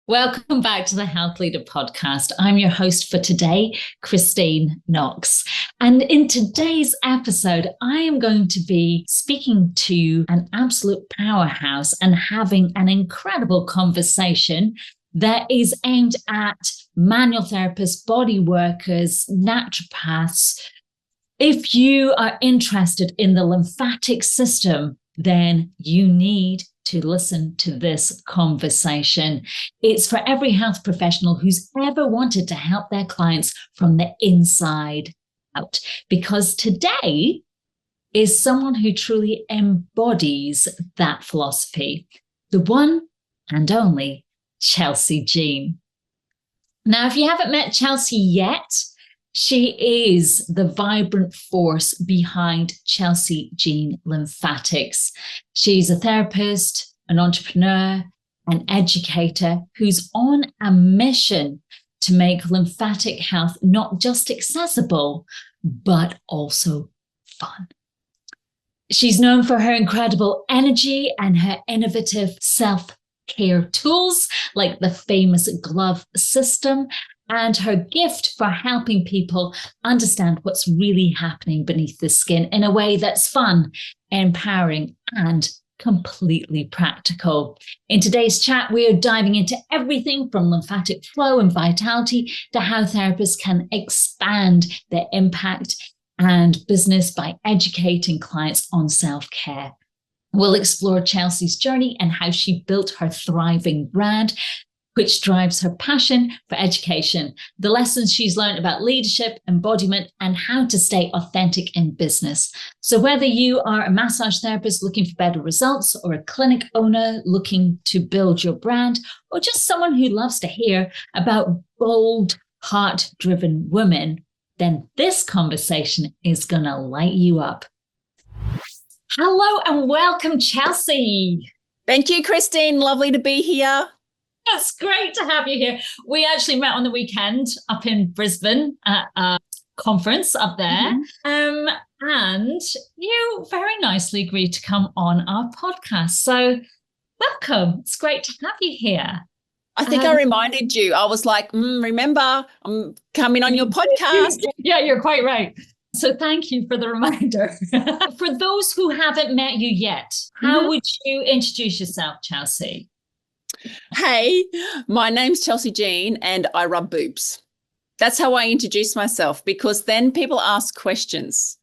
Welcome back to the Health Leader podcast. I'm your host for today, Christine Knox. And in today's episode, I am going to be speaking to an absolute powerhouse and having an incredible conversation that is aimed at manual therapists, body workers, naturopaths. If you are interested in the lymphatic system, then you need to listen to this conversation. It's for every health professional who's ever wanted to help their clients from the inside out. Because today is someone who truly embodies that philosophy, the one and only Chelsey Jean. Now, if you haven't met Chelsey yet, she is the vibrant force behind Chelsey Jean Lymphatics. She's a therapist, an entrepreneur, an educator who's on a mission to make lymphatic health not just accessible, but also fun. She's known for her incredible energy and her innovative self-care tools like the famous glove system, and her gift for helping people understand what's really happening beneath the skin in a way that's fun, empowering, and completely practical. In today's chat, we are diving into everything from lymphatic flow and vitality to how therapists can expand their impact and business by educating clients on self-care. We'll explore Chelsey's journey and how she built her thriving brand, which drives her passion for education, the lessons she's learned about leadership, embodiment, and how to stay authentic in business. So whether you are a massage therapist looking for better results, or a clinic owner looking to build your brand, or just someone who loves to hear about bold, heart-driven women, then this conversation is going to light you up. Hello and welcome, Chelsey. Thank you, Christine. Lovely to be here. It's great to have you here. We actually met on the weekend up in Brisbane at a conference up there. And you very nicely agreed to come on our podcast. So welcome. It's great to have you here. I think I reminded you. I was like, remember, I'm coming on your podcast. Yeah, you're quite right. So thank you for the reminder. For those who haven't met you yet, how would you introduce yourself, Chelsey? Hey, my name's Chelsey Jean and I rub boobs. That's how I introduce myself, because then people ask questions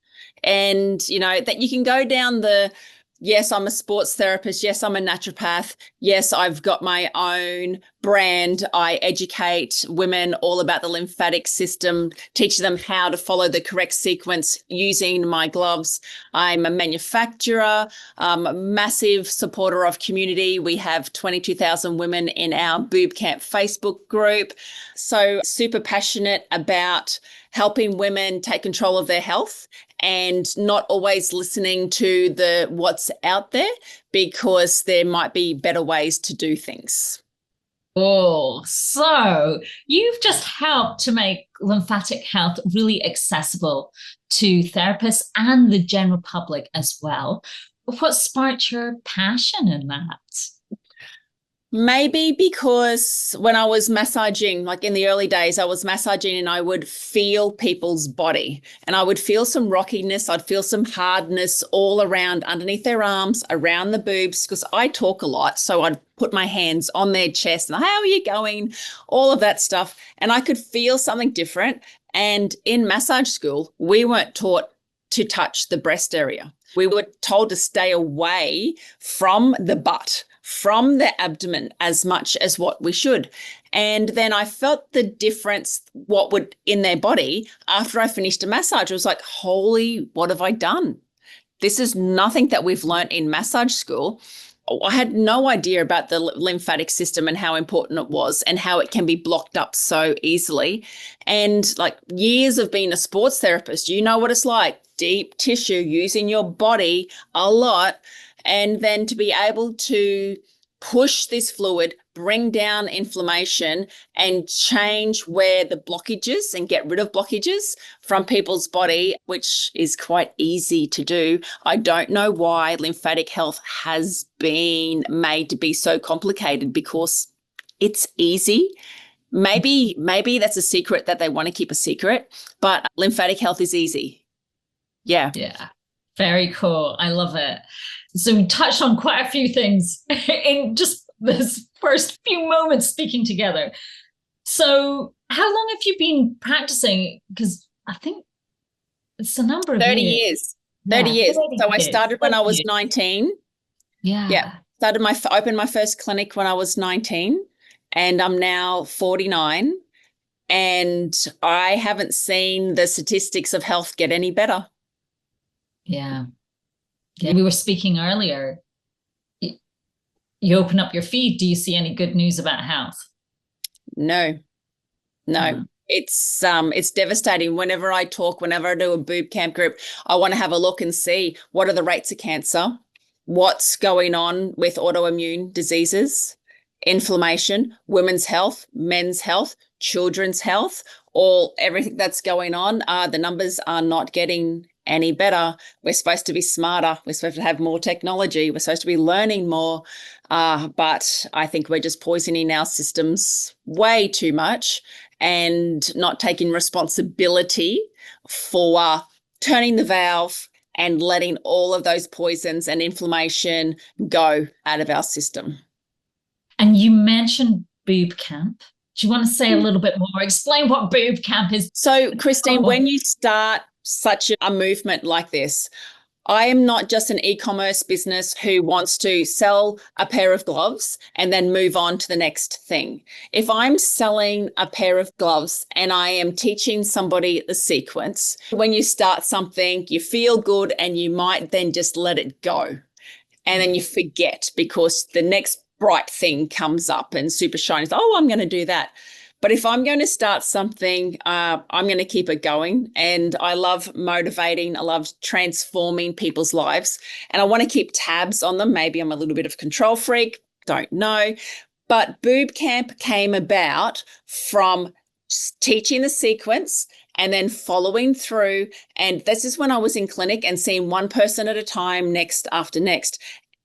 and, that you can go down the, yes, I'm a sports therapist. Yes, I'm a naturopath. Yes, I've got my own brand. I educate women all about the lymphatic system, teaching them how to follow the correct sequence using my gloves. I'm a manufacturer, a massive supporter of community. We have 22,000 women in our Boob Camp Facebook group. So super passionate about helping women take control of their health and not always listening to the what's out there, because there might be better ways to do things. Oh, so you've just helped to make lymphatic health really accessible to therapists and the general public as well. What sparked your passion in that? Maybe because when I was massaging, like in the early days, I was massaging and I would feel people's body and I would feel some rockiness. I'd feel some hardness all around underneath their arms, around the boobs, because I talk a lot. So I'd put my hands on their chest and how are you going? All of that stuff. And I could feel something different. And in massage school, we weren't taught to touch the breast area. We were told to stay away from the butt, from the abdomen as much as what we should. And then I felt the difference, what would in their body after I finished a massage. I was like, holy, what have I done? This is nothing that we've learned in massage school. I had no idea about the lymphatic system and how important it was and how it can be blocked up so easily. And like years of being a sports therapist, you know what it's like, deep tissue, using your body a lot. And then to be able to push this fluid, bring down inflammation and change where the blockages and get rid of blockages from people's body, which is quite easy to do. I don't know why lymphatic health has been made to be so complicated, because It's easy. Maybe that's a secret that they want to keep a secret, but lymphatic health is easy. Yeah. Yeah. Very cool. I love it. So we touched on quite a few things in just this first few moments speaking together. So how long have you been practicing? Because I think it's a number of 30 years. years. 30 years. So I started when I was 19. Yeah. Yeah. Opened my first clinic when I was 19, and I'm now 49. And I haven't seen the statistics of health get any better. Yeah. Yeah. We were speaking earlier. You open up your feed. Do you see any good news about health? No. It's devastating. Whenever I do a Boob Camp group, I want to have a look and see what are the rates of cancer, what's going on with autoimmune diseases, inflammation, women's health, men's health, children's health, everything that's going on. The numbers are not getting any better. We're supposed to be smarter. We're supposed to have more technology. We're supposed to be learning more. But I think we're just poisoning our systems way too much and not taking responsibility for turning the valve and letting all of those poisons and inflammation go out of our system. And you mentioned Boob Camp. Do you want to say a little bit more? Explain what Boob Camp is. So, Christine, when you start such a movement like this, I am not just an e-commerce business who wants to sell a pair of gloves and then move on to the next thing. If I'm selling a pair of gloves and I am teaching somebody the sequence, when you start something, you feel good and you might then just let it go. And then you forget because the next bright thing comes up and super shiny. Oh, I'm going to do that. But if I'm going to start something, I'm going to keep it going. And I love motivating. I love transforming people's lives. And I want to keep tabs on them. Maybe I'm a little bit of a control freak. Don't know. But Boob Camp came about from teaching the sequence and then following through. And this is when I was in clinic and seeing one person at a time, next after next.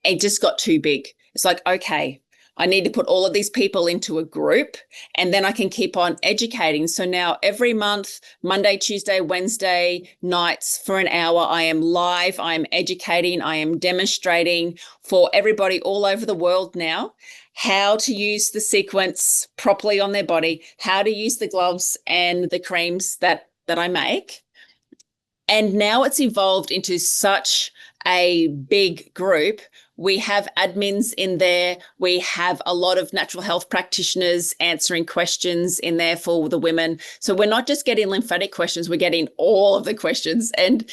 It just got too big. It's like, okay, I need to put all of these people into a group and then I can keep on educating. So now every month, Monday, Tuesday, Wednesday nights for an hour, I am live, I am educating, I am demonstrating for everybody all over the world now how to use the sequence properly on their body, how to use the gloves and the creams that I make. And now it's evolved into such a big group. We have admins in there. We have a lot of natural health practitioners answering questions in there for the women. So we're not just getting lymphatic questions, we're getting all of the questions. And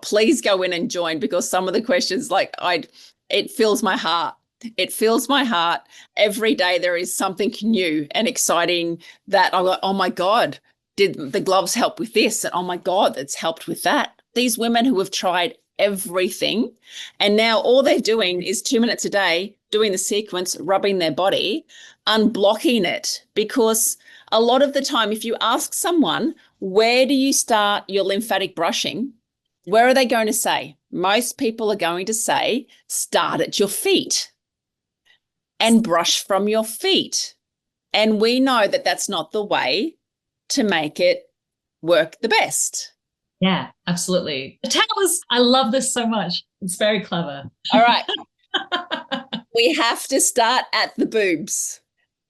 please go in and join because some of the questions, it fills my heart. It fills my heart. Every day there is something new and exciting that I'm like, oh my God, did the gloves help with this? And oh my God, it's helped with that. These women who have tried everything and now all they're doing is 2 minutes a day doing the sequence, rubbing their body, unblocking it. Because a lot of the time, if you ask someone, where do you start your lymphatic brushing? Where are they going to say? Most people are going to say, start at your feet and brush from your feet. And we know that that's not the way to make it work the best. Yeah, absolutely. Tell us, I love this so much. It's very clever. All right. We have to start at the boobs.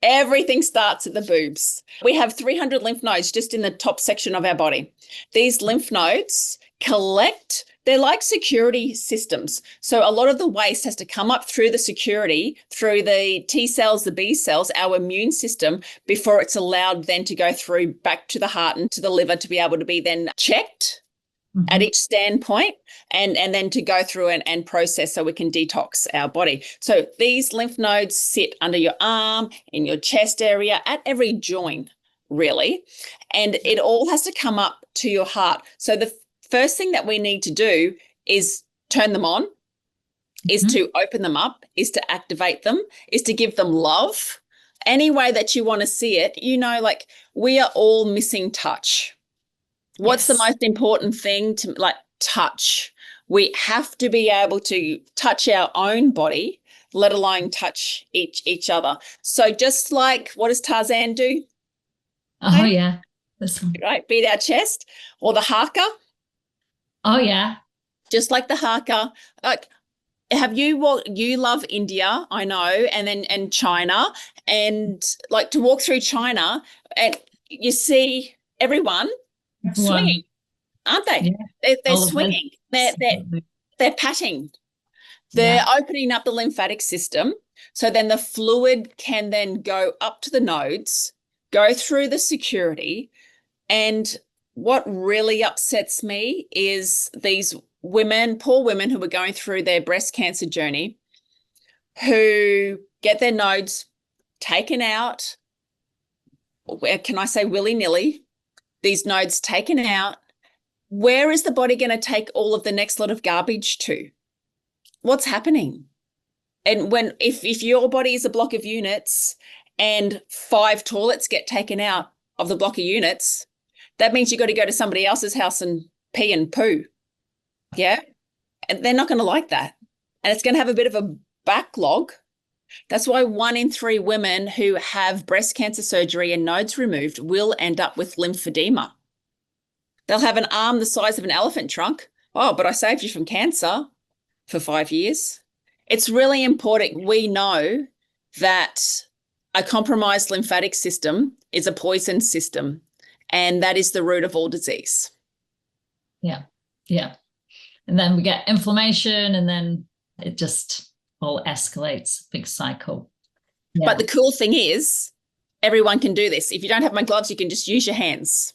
Everything starts at the boobs. We have 300 lymph nodes just in the top section of our body. These lymph nodes collect, they're like security systems. So a lot of the waste has to come up through the security, through the T cells, the B cells, our immune system, before it's allowed then to go through back to the heart and to the liver to be able to be then checked at each standpoint and then to go through and process so we can detox our body. So these lymph nodes sit under your arm, in your chest area, at every joint, really. And it all has to come up to your heart. So the first thing that we need to do is turn them on, is to open them up, is to activate them, is to give them love. Any way that you want to see it, like we are all missing touch. What's the most important thing to touch? We have to be able to touch our own body, let alone touch each other. So just like, what does Tarzan do? Oh, okay. Yeah. This one. Right, beat our chest, or the haka. Oh, yeah. Just like the haka. Like, you love India, I know, and China, and like to walk through China and you see everyone swinging, aren't they? Yeah. They're swinging. They're patting. They're opening up the lymphatic system. So then the fluid can then go up to the nodes, go through the security. And what really upsets me is these women, poor women who are going through their breast cancer journey, who get their nodes taken out, where can I say willy-nilly, these nodes taken out. Where is the body going to take all of the next lot of garbage to? What's happening? And if your body is a block of units and 5 toilets get taken out of the block of units, that means you got to go to somebody else's house and pee and poo. Yeah. And they're not going to like that. And it's going to have a bit of a backlog. That's why 1 in 3 women who have breast cancer surgery and nodes removed will end up with lymphedema. They'll have an arm the size of an elephant trunk. Oh, but I saved you from cancer for 5 years. It's really important. We know that a compromised lymphatic system is a poison system, and that is the root of all disease. Yeah. Yeah. And then we get inflammation, and then it just all escalates, big cycle. Yeah. But the cool thing is everyone can do this. If you don't have my gloves, you can just use your hands.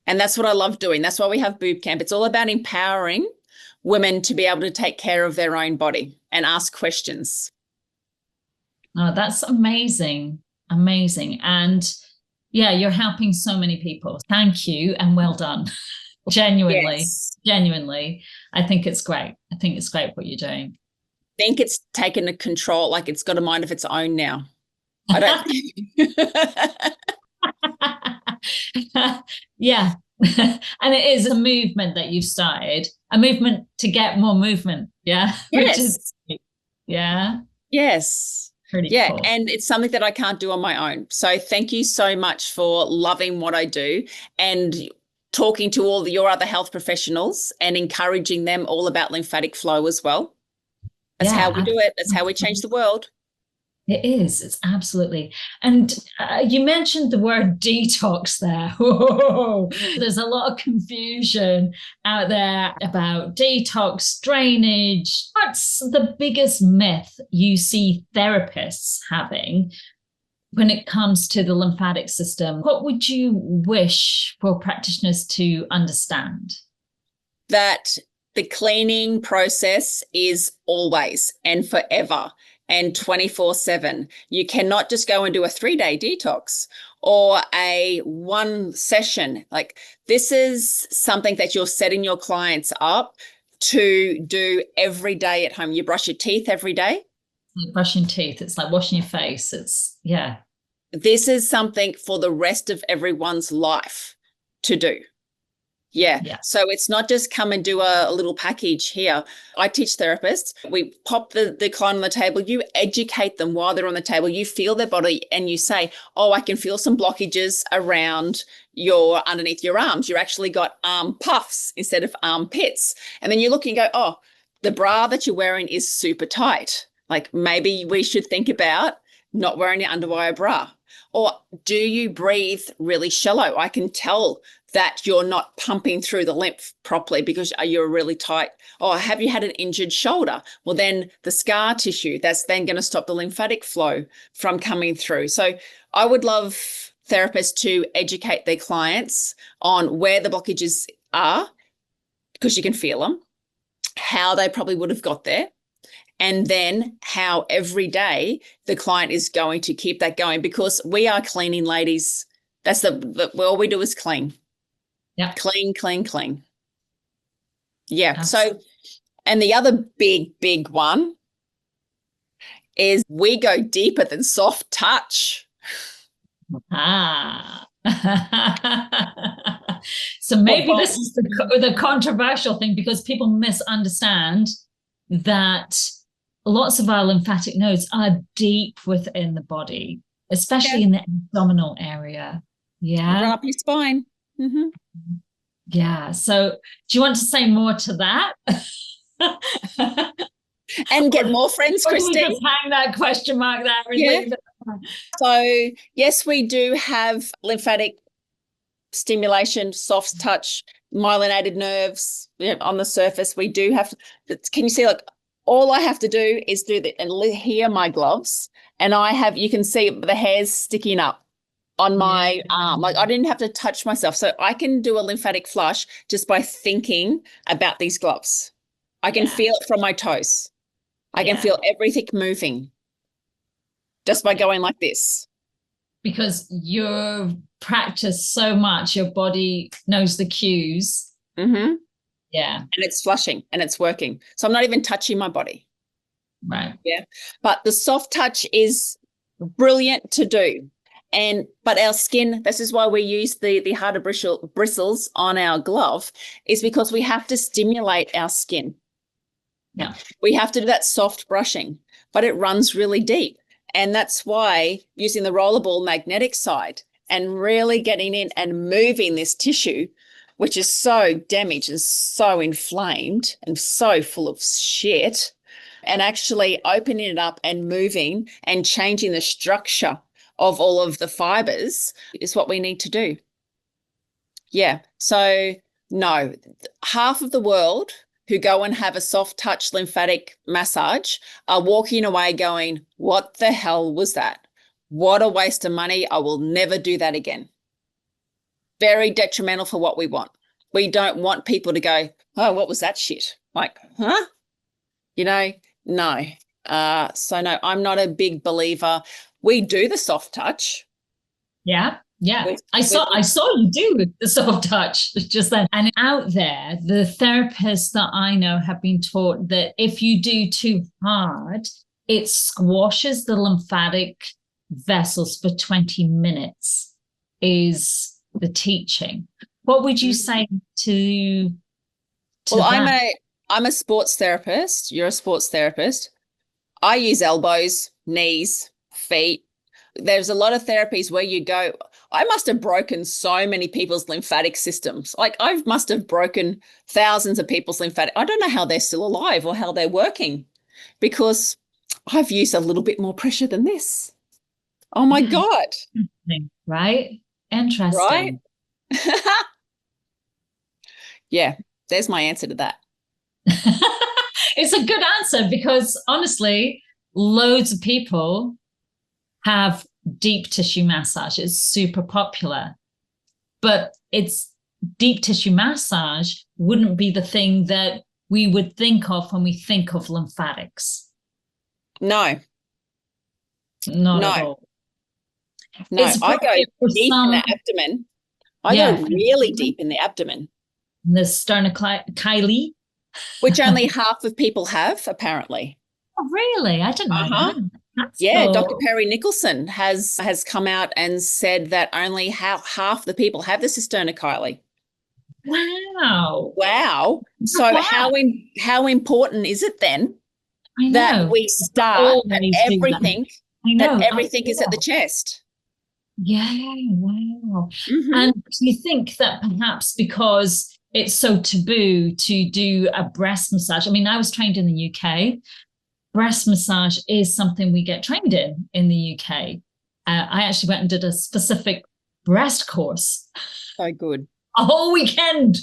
And that's what I love doing. That's why we have Boob Camp. It's all about empowering women to be able to take care of their own body and ask questions. Oh, that's amazing. Amazing. And yeah, you're helping so many people. Thank you and well done. Genuinely, yes. Genuinely. I think it's great. I think it's great what you're doing. I think it's taken a control, like it's got a mind of its own now. I don't Yeah. And it is a movement that you've started, a movement to get more movement. Yeah. Yes. Which is, yeah. Yes. Pretty cool. And it's something that I can't do on my own. So thank you so much for loving what I do and talking to all your other health professionals and encouraging them all about lymphatic flow as well. That's how we do it. That's how we change the world. It is. It's absolutely. And you mentioned the word detox there. Whoa. There's a lot of confusion out there about detox, drainage. What's the biggest myth you see therapists having when it comes to the lymphatic system? What would you wish for practitioners to understand? That the cleaning process is always and forever and 24/7. You cannot just go and do a 3-day detox or a 1 session. Like, this is something that you're setting your clients up to do every day at home. You brush your teeth every day. Like brushing teeth. It's like washing your face. It's, yeah. This is something for the rest of everyone's life to do. Yeah. So it's not just come and do a little package here. I teach therapists. We pop the client on the table. You educate them while they're on the table. You feel their body and you say, oh, I can feel some blockages around underneath your arms. You actually got arm puffs instead of armpits. And then you look and go, oh, the bra that you're wearing is super tight. Like, maybe we should think about not wearing your underwire bra. Or do you breathe really shallow? I can tell that you're not pumping through the lymph properly because you're really tight. Or have you had an injured shoulder? Well, then the scar tissue, that's then going to stop the lymphatic flow from coming through. So I would love therapists to educate their clients on where the blockages are, because you can feel them, how they probably would have got there, and then how every day the client is going to keep that going, because we are cleaning ladies. That's all we do is clean. Yeah. Clean, clean, clean. Yeah. Absolutely. So, and the other big one is we go deeper than soft touch. Ah. So maybe this is the controversial thing, because people misunderstand that lots of our lymphatic nodes are deep within the body, especially in the abdominal area. Yeah. Run up your spine. Mm-hmm. Yeah. So do you want to say more to that? And get more friends, Christine. We just hang that question mark there and leave it. So yes, we do have lymphatic stimulation, soft touch, myelinated nerves on the surface. We do have, can you see, like, all I have to do is do that, and here my gloves, and you can see the hairs sticking up on my arm. Like, I didn't have to touch myself. So I can do a lymphatic flush just by thinking about these gloves. I can feel it from my toes. I can feel everything moving just by going like this. Because you've practiced so much, your body knows the cues. Mm-hmm. Yeah. And it's flushing and it's working. So I'm not even touching my body. Right. Yeah. But the soft touch is brilliant to do. But our skin, this is why we use the harder bristles on our glove, is because we have to stimulate our skin. Yeah. We have to do that soft brushing, but it runs really deep. And that's why using the rollerball magnetic side and really getting in and moving this tissue, which is so damaged and so inflamed and so full of shit, and actually opening it up and moving and changing the structure of all of the fibers is what we need to do. Yeah. So no, half of the world who go and have a soft touch lymphatic massage are walking away going, what the hell was that? What a waste of money. I will never do that again. Very detrimental for what we want. We don't want people to go, oh, what was that shit? Like, huh? No. So no, I'm not a big believer. We do the soft touch. Yeah. Yeah, I saw you do the soft touch just then. And out there, the therapists that I know have been taught that if you do too hard, it squashes the lymphatic vessels for 20 minutes is the teaching. What would you say to well, that? I'm a sports therapist. You're a sports therapist. I use elbows, knees, feet. There's a lot of therapies where you go, I must have broken so many people's lymphatic systems. Like, I must have broken thousands of people's lymphatic. I don't know how they're still alive or how they're working, because I've used a little bit more pressure than this. Oh my God. Right? Interesting. Right? Yeah, there's my answer to that. It's a good answer, because honestly, loads of people have deep tissue massage. It's super popular, but it's deep tissue massage wouldn't be the thing that we would think of when we think of lymphatics. No. Not at all. No, I go deep in the abdomen. I go really deep in the abdomen. The sternocleidomastoid, which only half of people have, apparently. Oh, really? I didn't know that. Yeah, Dr. Perry Nicholson has come out and said that only half the people have the sternocleidomastoid. Wow. So how important is it then that we start that everything is at the chest? Yeah, wow. Mm-hmm. And do you think that perhaps because it's so taboo to do a breast massage? I mean, I was trained in the UK. Breast massage is something we get trained in the UK. I actually went and did a specific breast course. So good. A whole weekend.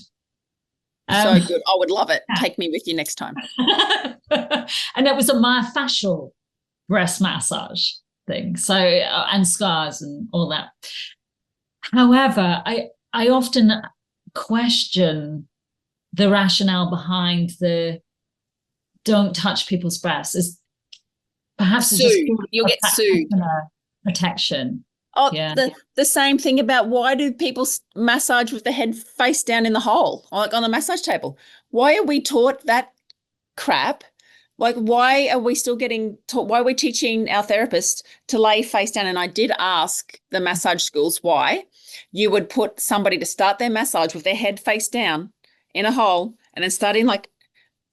So good. I would love it. Take me with you next time. And it was a myofascial breast massage thing. So, and scars and all that. However, I often question the rationale behind the don't touch people's breasts. Is perhaps you'll get sued. Protection. Oh, yeah. The same thing about why do people massage with the head face down in the hole, like on the massage table? Why are we taught that crap? Like, why are we still getting taught? Why are we teaching our therapists to lay face down? And I did ask the massage schools why you would put somebody to start their massage with their head face down in a hole and then starting like,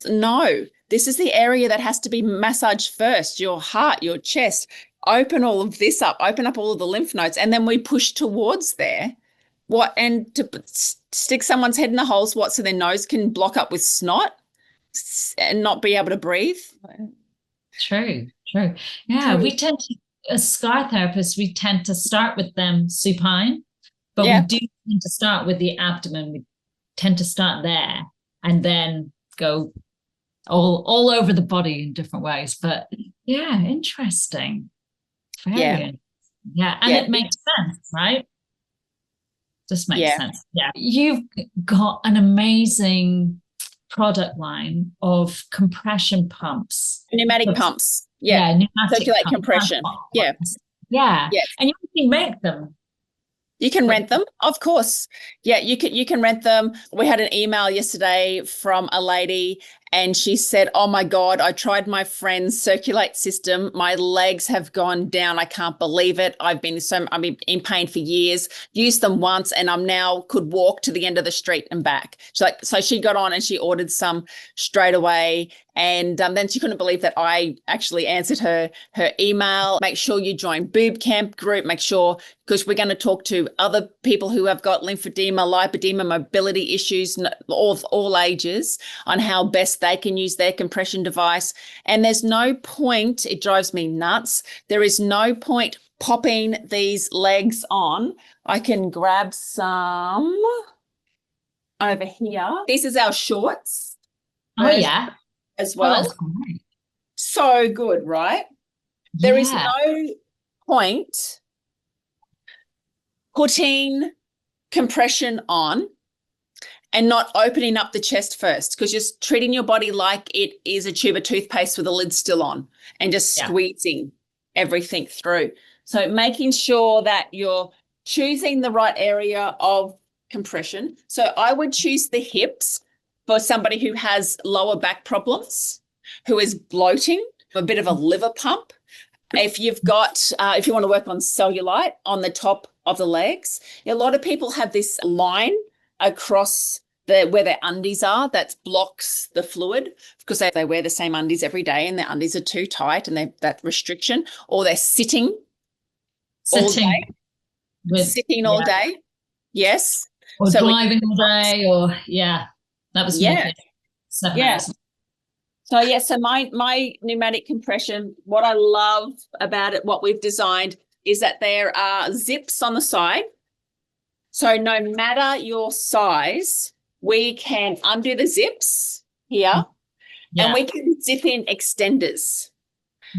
no, This is the area that has to be massaged first, your heart, your chest. Open all of this up, open up all of the lymph nodes, and then we push towards there. And to stick someone's head in the holes, so their nose can block up with snot and not be able to breathe. True. Yeah, we tend to, as scar therapists, we tend to start with them supine, but we do tend to start with the abdomen. We tend to start there and then go all over the body in different ways. But yeah, interesting. Very interesting. Yeah, and it makes sense, right? Just makes sense. Yeah. You've got an amazing product line of compression pumps. Pneumatic pumps. Pneumatic circulate compression. Yeah. Yes. And you can make them. You can rent them, of course. Yeah, you can rent them. We had an email yesterday from a lady, and she said, "Oh my God, I tried my friend's Circulate system. My legs have gone down. I can't believe it. I've been in pain for years. Used them once, and I'm now could walk to the end of the street and back." So she got on and she ordered some straight away. And then she couldn't believe that I actually answered her email. Make sure you join Boob Camp group. Make sure, because we're going to talk to other people who have got lymphedema, lipedema, mobility issues, all ages, on how best they can use their compression device. And there's no point, it drives me nuts, there is no point popping these legs on. I can grab some over here. This is our shorts. Oh, yeah. As well. So good, right? There is no point putting compression on and not opening up the chest first, because you're treating your body like it is a tube of toothpaste with the lid still on and just squeezing everything through. So making sure that you're choosing the right area of compression. So I would choose the hips for somebody who has lower back problems, who is bloating, a bit of a liver pump. If you've got, if you want to work on cellulite on the top of the legs, a lot of people have this line across where their undies are that blocks the fluid, because they wear the same undies every day and their undies are too tight and that restriction, or they're sitting all day. Sitting all day. Yes. Or driving all day, or that was me. 7 hours. So my pneumatic compression, what I love about it, what we've designed, is that there are zips on the side. So no matter your size, we can undo the zips here and we can zip in extenders.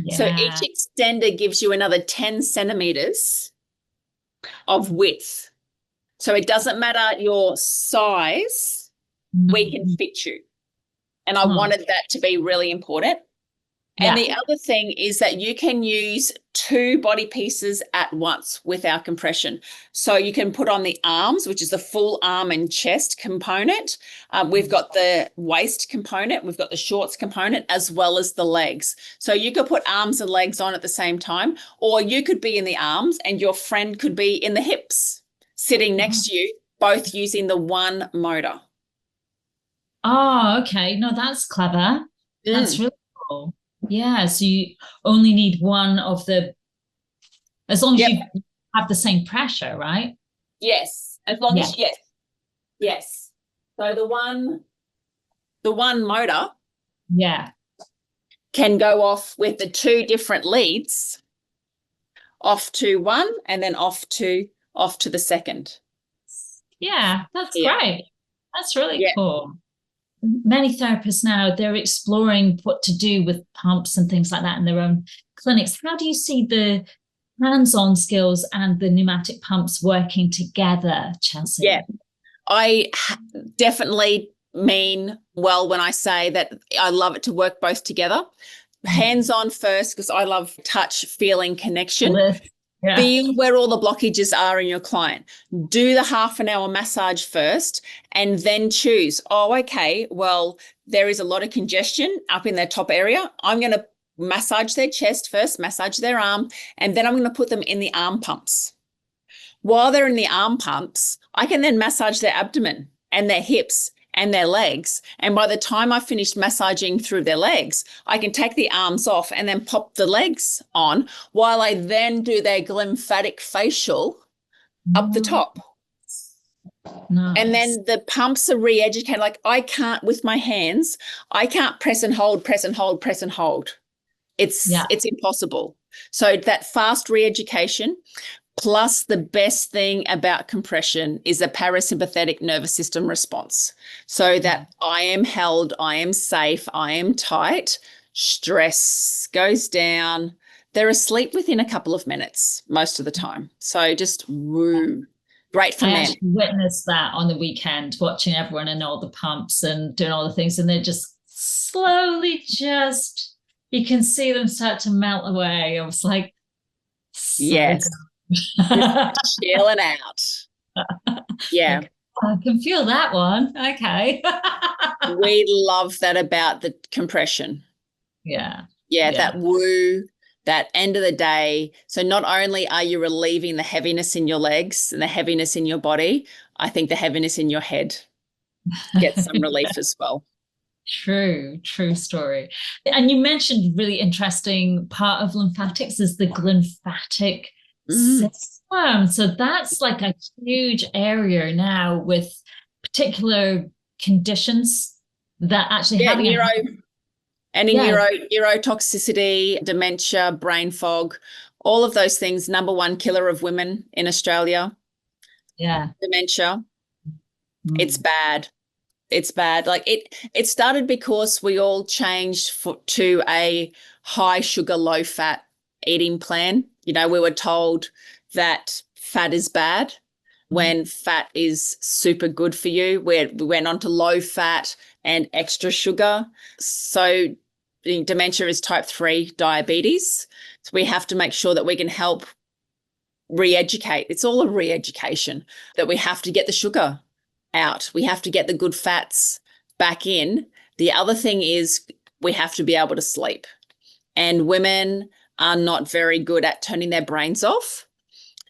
So each extender gives you another 10 centimeters of width. So it doesn't matter your size, we can fit you. And I wanted that to be really important. And the other thing is that you can use 2 body pieces at once with our compression. So you can put on the arms, which is the full arm and chest component. We've got the waist component. We've got the shorts component, as well as the legs. So you could put arms and legs on at the same time, or you could be in the arms and your friend could be in the hips, sitting next to you, both using the one motor. Oh, okay. No, that's clever. That's really cool. Yeah, so you only need one of the, as long as you have the same pressure, right? Yes, as long as, yes. So the one motor can go off with the 2 different leads, off to one and then off to the second. Yeah, that's great. That's really cool. Many therapists now, they're exploring what to do with pumps and things like that in their own clinics. How do you see the hands-on skills and the pneumatic pumps working together, Chelsey? Yeah, I definitely mean well when I say that I love it to work both together. Hands-on first, because I love touch, feeling, connection. Feel where all the blockages are in your client. Do the half-an-hour massage first and then choose, okay, well, there is a lot of congestion up in their top area. I'm going to massage their chest first, massage their arm, and then I'm going to put them in the arm pumps. While they're in the arm pumps, I can then massage their abdomen and their hips and their legs. And by the time I finished massaging through their legs, I can take the arms off and then pop the legs on while I then do their lymphatic facial up the top. Nice. And then the pumps are re-educated. Like I can't, with my hands, I can't press and hold, press and hold, press and hold. It's impossible. So that fast re-education, plus the best thing about compression is a parasympathetic nervous system response. So that I am held, I am safe, I am tight, stress goes down. They're asleep within a couple of minutes most of the time. So just woo. Great for men. I witnessed that on the weekend, watching everyone in all the pumps and doing all the things, and they're just slowly you can see them start to melt away. I was like, yes, just chilling out. Yeah. Like, I can feel that one. Okay. We love that about the compression. Yeah, that woo. That end of the day, so not only are you relieving the heaviness in your legs and the heaviness in your body, I think the heaviness in your head gets some relief as well. True story. And you mentioned really interesting part of lymphatics is the lymphatic system. So that's like a huge area now with particular conditions that actually have neurotoxicity, dementia, brain fog, all of those things. Number one killer of women in Australia. Yeah. Dementia. It's bad. It's bad. Like it started because we all changed to a high sugar, low fat eating plan. You know, we were told that fat is bad when fat is super good for you. We went on to low fat and extra sugar. So dementia is type 3 diabetes. So we have to make sure that we can help re-educate. It's all a re-education, that we have to get the sugar out. We have to get the good fats back in. The other thing is we have to be able to sleep. And women are not very good at turning their brains off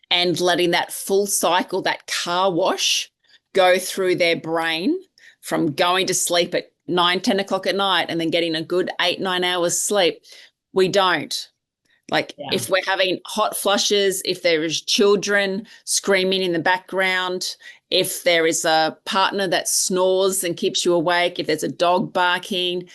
and letting that full cycle, that car wash, go through their brain from going to sleep at 9-10 o'clock at night and then getting a good 8-9 hours sleep. We don't. If we're having hot flushes, if there is children screaming in the background, if there is a partner that snores and keeps you awake, if there's a dog barking,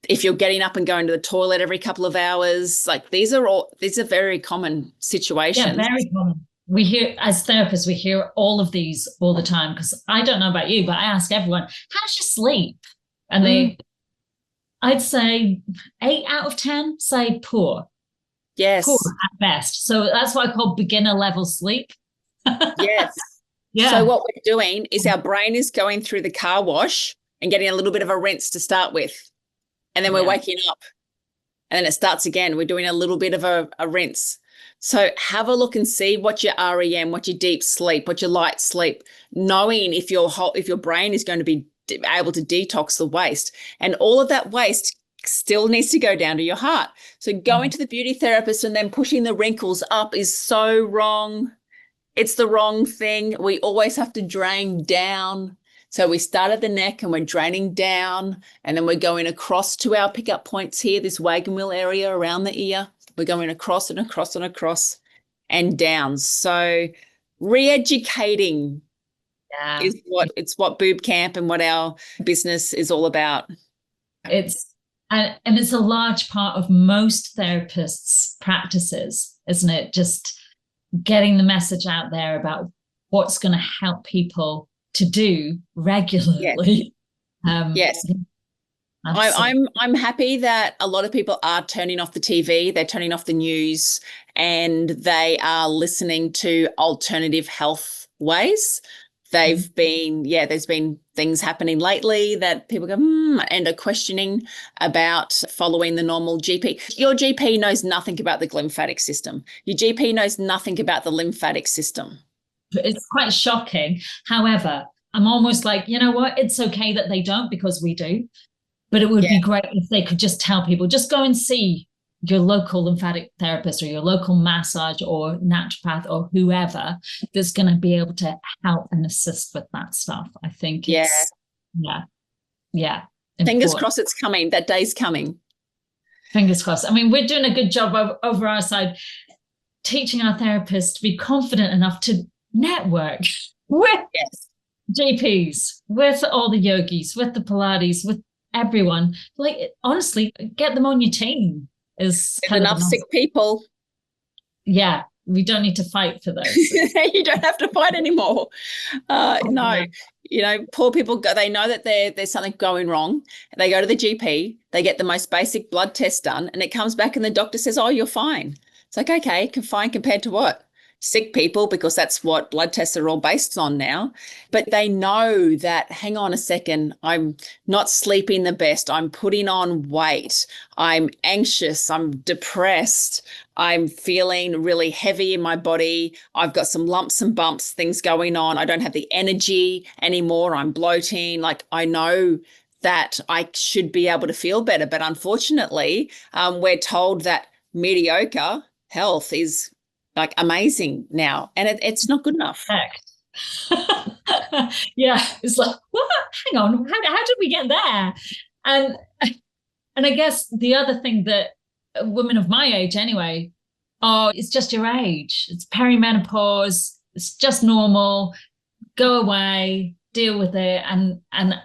if you're getting up and going to the toilet every couple of hours, these are very common situations. Yeah, very common. We hear, as therapists, we hear all of these all the time, because I don't know about you, but I ask everyone, how's your sleep? And I'd say 8 out of 10 say poor. Yes. Poor at best. So that's what I call beginner level sleep. Yes. Yeah. So what we're doing is our brain is going through the car wash and getting a little bit of a rinse to start with. And then we're waking up. And then it starts again. We're doing a little bit of a rinse. So have a look and see what your REM, what your deep sleep, what your light sleep, knowing if your brain is going to be able to detox the waste. And all of that waste still needs to go down to your heart. So going to the beauty therapist and then pushing the wrinkles up is so wrong. It's the wrong thing. We always have to drain down. So we start at the neck and we're draining down, and then we're going across to our pickup points here, this wagon wheel area around the ear. We're going across and across and across and down. So re-educating is what Boob Camp and what our business is all about. And it's a large part of most therapists' practices, isn't it? Just getting the message out there about what's going to help people to do regularly. Yes. I'm happy that a lot of people are turning off the TV, they're turning off the news, and they are listening to alternative health ways. There's been things happening lately that people go, and are questioning about following the normal GP. Your GP knows nothing about the lymphatic system. Your GP knows nothing about the lymphatic system. It's quite shocking. However, I'm almost like, you know what? It's okay that they don't, because we do. But it would be great if they could just tell people, just go and see your local lymphatic therapist or your local massage or naturopath or whoever that's going to be able to help and assist with that stuff. I think Yeah. Yeah. Fingers Important. crossed it's coming. That day's coming. Fingers crossed. I mean, we're doing a good job over our side, teaching our therapists to be confident enough to network with Yes. GPs, with all the yogis, with the Pilates, with everyone. Like, honestly, get them on your team is There's kind of enough sick people. Yeah, we don't need to fight for those. You don't have to fight anymore. No, poor people they know that there's something going wrong. They go to the GP, they get the most basic blood test done, and it comes back and the doctor says, oh, you're fine. It's like, okay, fine compared to what? Sick people, because that's what blood tests are all based on now. But they know that, hang on a second, I'm not sleeping the best. I'm putting on weight. I'm anxious. I'm depressed. I'm feeling really heavy in my body. I've got some lumps and bumps, things going on. I don't have the energy anymore. I'm bloating. Like, I know that I should be able to feel better. But unfortunately, we're told that mediocre health is like amazing now, and it's not good enough. Yeah, it's like, what? Hang on, how did we get there? And I guess the other thing that women of my age anyway, oh, it's just your age. It's perimenopause. It's just normal. Go away, deal with it. And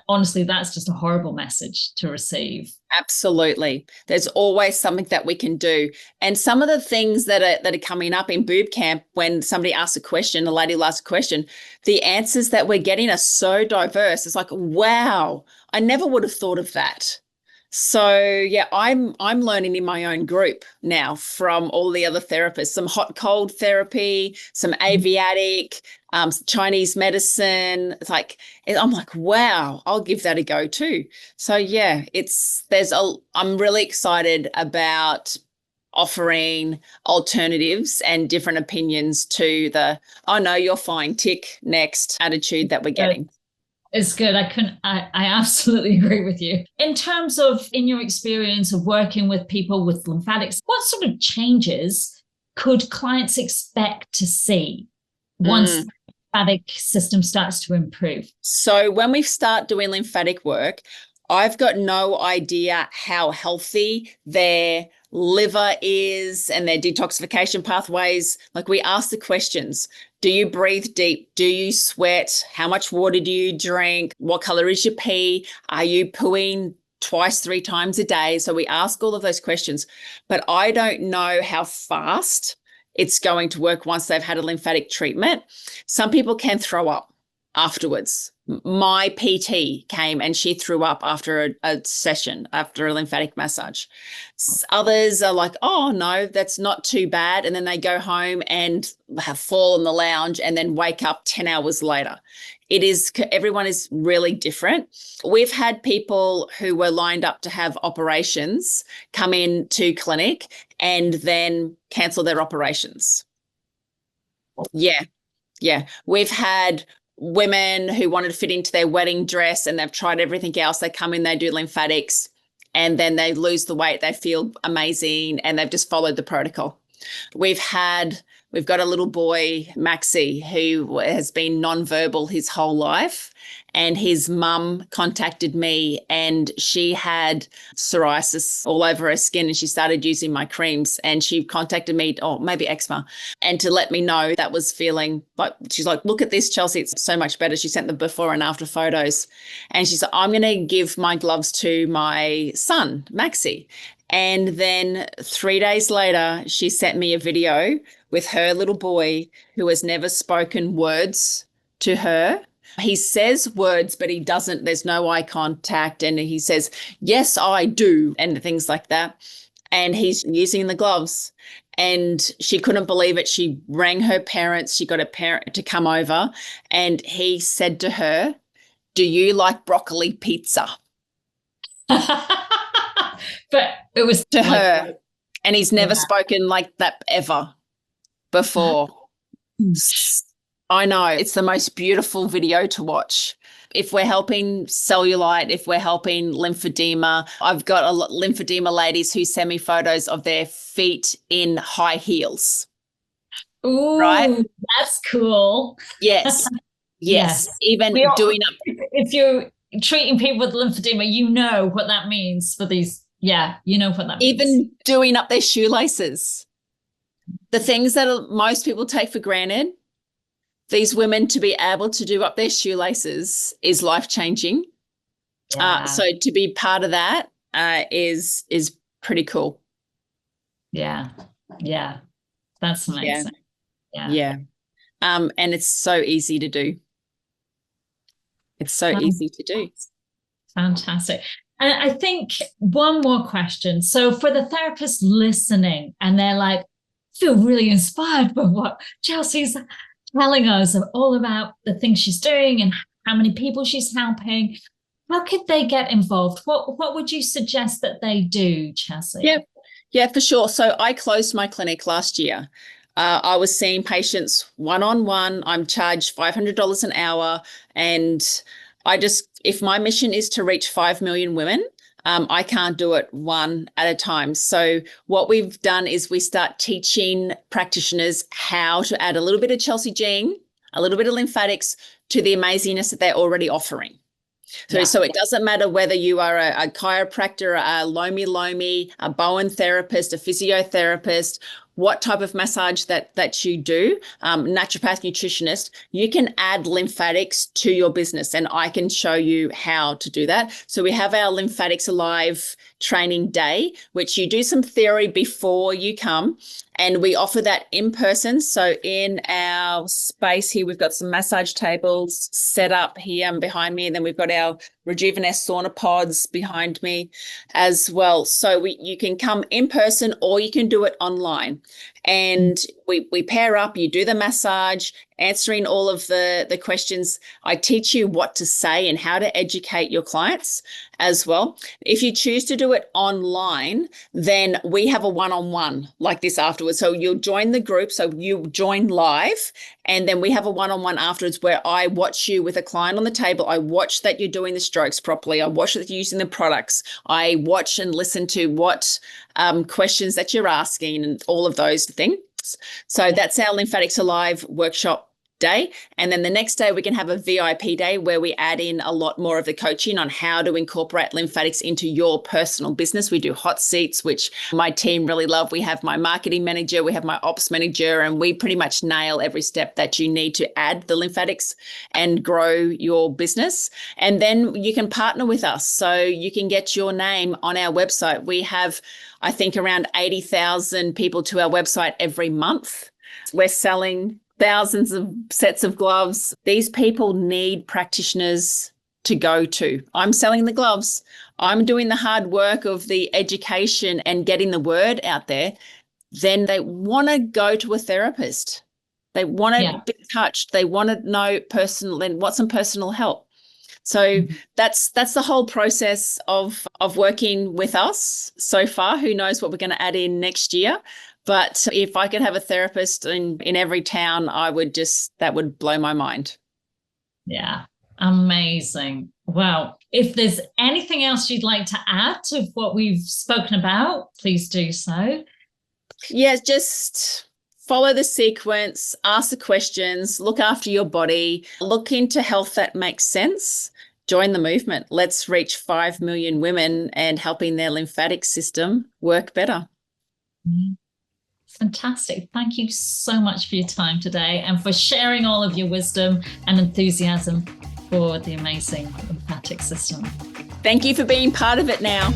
honestly, that's just a horrible message to receive. Absolutely. There's always something that we can do. And some of the things that are coming up in Boob Camp, when somebody asks a question, a lady will ask a question, the answers that we're getting are so diverse. It's like, wow, I never would have thought of that. So yeah, I'm learning in my own group now from all the other therapists, some hot cold therapy, some Asiatic, Chinese medicine. It's like, I'm like, wow, I'll give that a go too. So yeah, I'm really excited about offering alternatives and different opinions to the, oh no, you're fine, tick, next attitude that we're getting. It's good. I absolutely agree with you. In terms of, in your experience of working with people with lymphatics, what sort of changes could clients expect to see once the lymphatic system starts to improve? So when we start doing lymphatic work, I've got no idea how healthy their liver is and their detoxification pathways. Like, we ask the questions. Do you breathe deep? Do you sweat? How much water do you drink? What color is your pee? Are you pooing twice, 3 times a day? So we ask all of those questions, but I don't know how fast it's going to work once they've had a lymphatic treatment. Some people can throw up afterwards. My PT came and she threw up after a session, after a lymphatic massage. Others are like, oh, no, that's not too bad. And then they go home and have fall in the lounge and then wake up 10 hours later. Everyone is really different. We've had people who were lined up to have operations come into clinic and then cancel their operations. Yeah. We've had women who wanted to fit into their wedding dress and they've tried everything else. They come in, they do lymphatics, and then they lose the weight. They feel amazing and they've just followed the protocol. We've got a little boy, Maxie, who has been nonverbal his whole life, and his mum contacted me and she had psoriasis all over her skin and she started using my creams, and she contacted me, or maybe eczema, and to let me know that was feeling like, she's like, look at this, Chelsey, it's so much better. She sent the before and after photos, and she said, I'm going to give my gloves to my son, Maxie. And then 3 days later, she sent me a video with her little boy who has never spoken words to her. He says words, but he doesn't, there's no eye contact. And he says, yes, I do, and things like that. And he's using the gloves. And she couldn't believe it. She rang her parents. She got a parent to come over. And he said to her, do you like broccoli pizza? But it was to her. And he's never spoken like that ever before. I know. It's the most beautiful video to watch. If we're helping cellulite, if we're helping lymphedema, I've got a lot lymphedema ladies who send me photos of their feet in high heels. Ooh, right? That's cool. Yes. Yes. Even doing up. If you're treating people with lymphedema, you know what that means for these. Yeah, you know what that means. Even doing up their shoelaces. The things that most people take for granted, these women to be able to do up their shoelaces is life-changing. Yeah. So to be part of that is pretty cool. Yeah. Yeah. That's amazing. Yeah. And it's so easy to do. It's so easy to do. Fantastic. And I think one more question. So for the therapists listening, and they're like, feel really inspired by what Chelsey's telling us all about the things she's doing and how many people she's helping. How could they get involved? What would you suggest that they do, Chelsey? Yeah, for sure. So I closed my clinic last year. I was seeing patients one-on-one. I'm charged $500 an hour. And if my mission is to reach 5 million women, I can't do it one at a time. So what we've done is we start teaching practitioners how to add a little bit of Chelsey gene, a little bit of lymphatics to the amazingness that they're already offering. So it doesn't matter whether you are a chiropractor, a lomi, a Bowen therapist, a physiotherapist, what type of massage that you do, naturopath, nutritionist, you can add lymphatics to your business, and I can show you how to do that. So we have our Lymphatics Alive training day, which you do some theory before you come, and we offer that in person. So in our space here, we've got some massage tables set up here and behind me, and then we've got our Rejuvenate sauna pods behind me as well. So you can come in person or you can do it online. And we pair up, you do the massage, answering all of the questions. I teach you what to say and how to educate your clients as well. If you choose to do it online, then we have a one-on-one like this afterwards. So you'll join the group. So you join live, and then we have a one-on-one afterwards where I watch you with a client on the table. I watch that you're doing the strokes properly. I watch that you're using the products. I watch and listen to what questions that you're asking and all of those things. So that's our Lymphatics Alive workshop day. And then the next day we can have a VIP day where we add in a lot more of the coaching on how to incorporate lymphatics into your personal business. We do hot seats, which my team really love. We have my marketing manager, we have my ops manager, and we pretty much nail every step that you need to add the lymphatics and grow your business. And then you can partner with us. So you can get your name on our website. We have, I think, around 80,000 people to our website every month. We're selling thousands of sets of gloves. These people need practitioners to go to. I'm selling the gloves. I'm doing the hard work of the education and getting the word out there. Then they want to go to a therapist. They want to be touched. They want to know want some personal help. So that's the whole process of working with us so far. Who knows what we're going to add in next year? But if I could have a therapist in every town, that would blow my mind. Yeah, amazing. Well, if there's anything else you'd like to add to what we've spoken about, please do so. Yeah, just follow the sequence, ask the questions, look after your body, look into health that makes sense. Join the movement. Let's reach 5 million women and helping their lymphatic system work better. Fantastic. Thank you so much for your time today and for sharing all of your wisdom and enthusiasm for the amazing lymphatic system. Thank you for being part of it now.